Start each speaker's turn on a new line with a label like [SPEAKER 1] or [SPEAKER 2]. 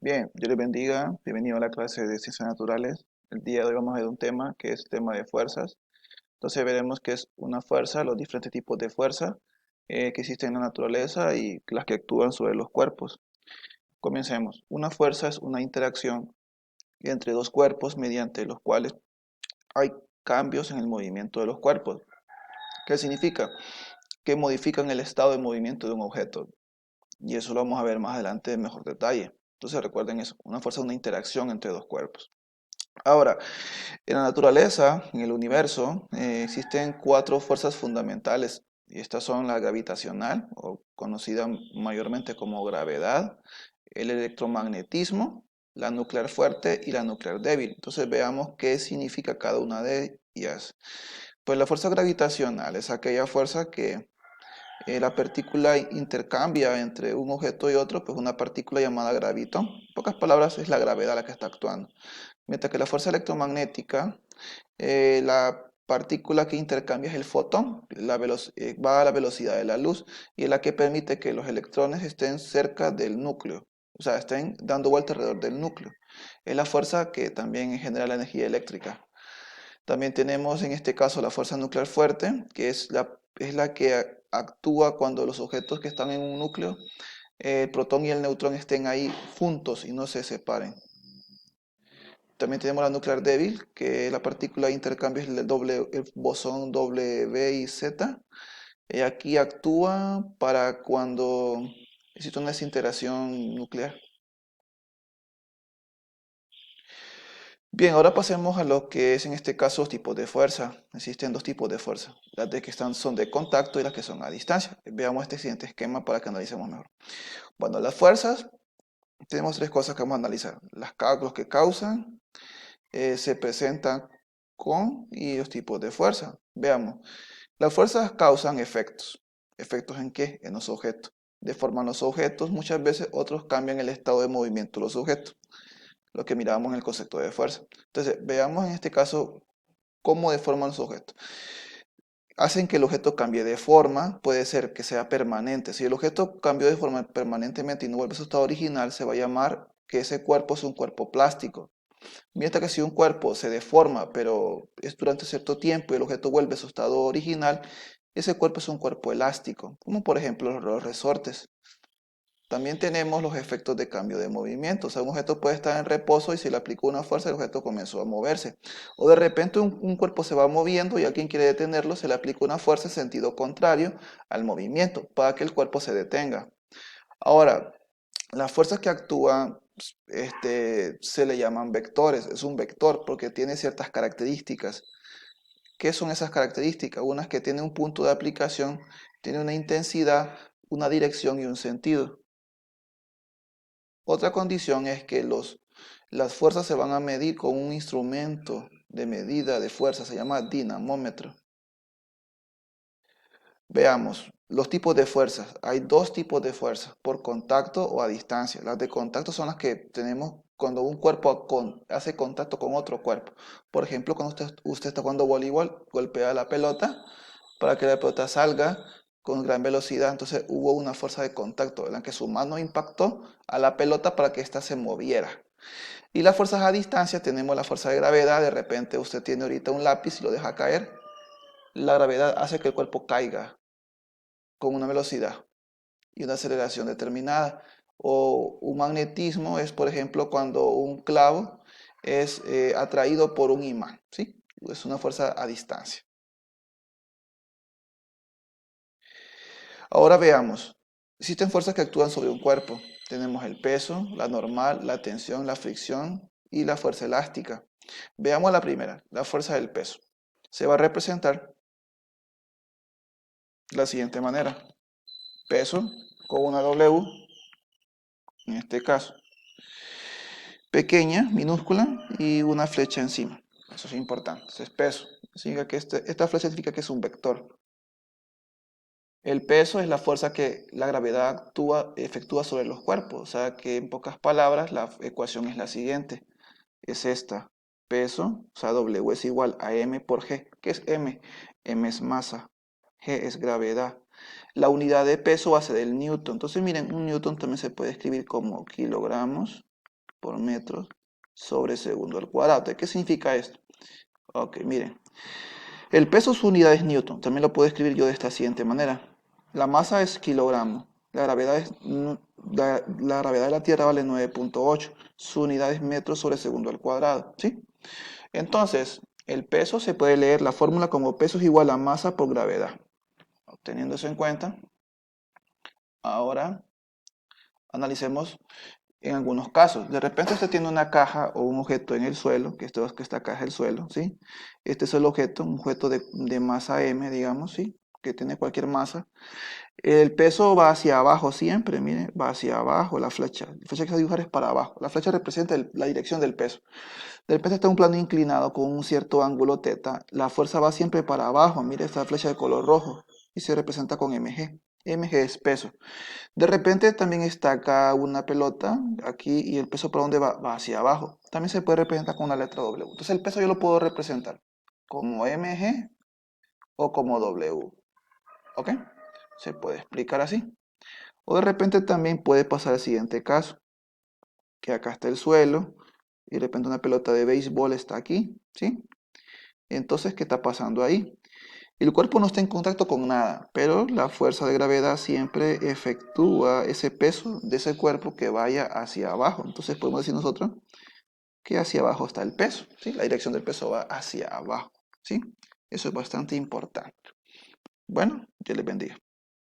[SPEAKER 1] Bien, Dios les bendiga. Bienvenido a la clase de Ciencias Naturales. El día de hoy vamos a ver un tema que es el tema de fuerzas. Entonces veremos qué es una fuerza, los diferentes tipos de fuerza que existen en la naturaleza y las que actúan sobre los cuerpos. Comencemos. Una fuerza es una interacción entre dos cuerpos mediante los cuales hay cambios en el movimiento de los cuerpos. ¿Qué significa? Que modifican el estado de movimiento de un objeto. Y eso lo vamos a ver más adelante en mejor detalle. Entonces recuerden eso, una fuerza es una interacción entre dos cuerpos. Ahora, en la naturaleza, en el universo, existen cuatro fuerzas fundamentales. Y estas son la gravitacional, o conocida mayormente como gravedad, el electromagnetismo, la nuclear fuerte y la nuclear débil. Entonces veamos qué significa cada una de ellas. Pues la fuerza gravitacional es aquella fuerza que la partícula intercambia entre un objeto y otro, pues una partícula llamada gravito. En pocas palabras, es la gravedad la que está actuando. Mientras que la fuerza electromagnética, la partícula que intercambia es el fotón, va a la velocidad de la luz y es la que permite que los electrones estén cerca del núcleo, o sea, estén dando vuelta alrededor del núcleo. Es la fuerza que también genera la energía eléctrica. También tenemos en este caso la fuerza nuclear fuerte, que es la que actúa cuando los objetos que están en un núcleo, el protón y el neutrón estén ahí juntos y no se separen. También tenemos la nuclear débil, que la partícula de intercambio es el bosón W y Z. Aquí actúa para cuando existe una desintegración nuclear. Bien, ahora pasemos a lo que es en este caso los tipos de fuerza. Existen dos tipos de fuerza, las de que son de contacto y las que son a distancia. Veamos este siguiente esquema para que analicemos mejor. Bueno, las fuerzas, tenemos tres cosas que vamos a analizar. Los que causan, se presentan con y los tipos de fuerza. Veamos, las fuerzas causan efectos. ¿Efectos en qué? En los objetos. Deforman los objetos, muchas veces otros cambian el estado de movimiento de los objetos, lo que mirábamos en el concepto de fuerza. Entonces, veamos en este caso cómo deforman los objetos. Hacen que el objeto cambie de forma, puede ser que sea permanente. Si el objeto cambió de forma permanentemente y no vuelve a su estado original, se va a llamar que ese cuerpo es un cuerpo plástico. Mientras que si un cuerpo se deforma, pero es durante cierto tiempo y el objeto vuelve a su estado original, ese cuerpo es un cuerpo elástico, como por ejemplo los resortes. También tenemos los efectos de cambio de movimiento. O sea, un objeto puede estar en reposo y si le aplicó una fuerza, el objeto comenzó a moverse. O de repente un cuerpo se va moviendo y alguien quiere detenerlo, se le aplica una fuerza en sentido contrario al movimiento para que el cuerpo se detenga. Ahora, las fuerzas que actúan se le llaman vectores. Es un vector porque tiene ciertas características. ¿Qué son esas características? Unas que tienen un punto de aplicación, tiene una intensidad, una dirección y un sentido. Otra condición es que las fuerzas se van a medir con un instrumento de medida de fuerza, se llama dinamómetro. Veamos, los tipos de fuerzas. Hay dos tipos de fuerzas, por contacto o a distancia. Las de contacto son las que tenemos cuando un cuerpo hace contacto con otro cuerpo. Por ejemplo, cuando usted está jugando voleibol, golpea la pelota para que la pelota salga con gran velocidad. Entonces hubo una fuerza de contacto en la que su mano impactó a la pelota para que ésta se moviera. Y las fuerzas a distancia, tenemos la fuerza de gravedad. De repente usted tiene ahorita un lápiz y lo deja caer. La gravedad hace que el cuerpo caiga con una velocidad y una aceleración determinada. O un magnetismo es, por ejemplo, cuando un clavo es atraído por un imán, ¿sí? Es una fuerza a distancia. Ahora veamos. Existen fuerzas que actúan sobre un cuerpo. Tenemos el peso, la normal, la tensión, la fricción y la fuerza elástica. Veamos la primera, la fuerza del peso. Se va a representar de la siguiente manera. Peso con una W, en este caso. Pequeña, minúscula y una flecha encima. Eso es importante. Eso es peso. Significa que esta flecha significa que es un vector. El peso es la fuerza que la gravedad efectúa sobre los cuerpos. O sea que en pocas palabras la ecuación es la siguiente. Es esta. Peso, o sea, W es igual a M por G. ¿Qué es M? M es masa. G es gravedad. La unidad de peso va a ser el newton. Entonces miren, un newton también se puede escribir como kilogramos por metros sobre segundo al cuadrado. ¿Qué significa esto? Ok, miren. El peso su unidad es newton. También lo puedo escribir yo de esta siguiente manera. La masa es kilogramo. La gravedad, la gravedad de la Tierra vale 9.8. Su unidad es metros sobre segundo al cuadrado. ¿Sí? Entonces, el peso se puede leer la fórmula como peso es igual a masa por gravedad. Teniendo eso en cuenta, ahora analicemos en algunos casos. De repente usted tiene una caja o un objeto en el suelo, que esta caja es el suelo, ¿sí? Este es el objeto, un objeto de masa M, digamos, ¿sí? Que tiene cualquier masa. El peso va hacia abajo siempre, mire, va hacia abajo la flecha. La flecha que se va a dibujar es para abajo. La flecha representa la dirección del peso. De repente está en un plano inclinado con un cierto ángulo θ. La fuerza va siempre para abajo. Mire esta flecha de color rojo y se representa con mg. Mg es peso. De repente también está acá una pelota aquí y el peso para dónde va, va hacia abajo. También se puede representar con una letra W. Entonces el peso yo lo puedo representar como mg o como W. ¿Ok? Se puede explicar así. O de repente también puede pasar el siguiente caso, que acá está el suelo y de repente una pelota de béisbol está aquí, ¿sí? Entonces, ¿qué está pasando ahí? El cuerpo no está en contacto con nada, pero la fuerza de gravedad siempre efectúa ese peso de ese cuerpo que vaya hacia abajo. Entonces podemos decir nosotros que hacia abajo está el peso, ¿sí? La dirección del peso va hacia abajo, ¿sí? Eso es bastante importante. Bueno, Dios les bendiga.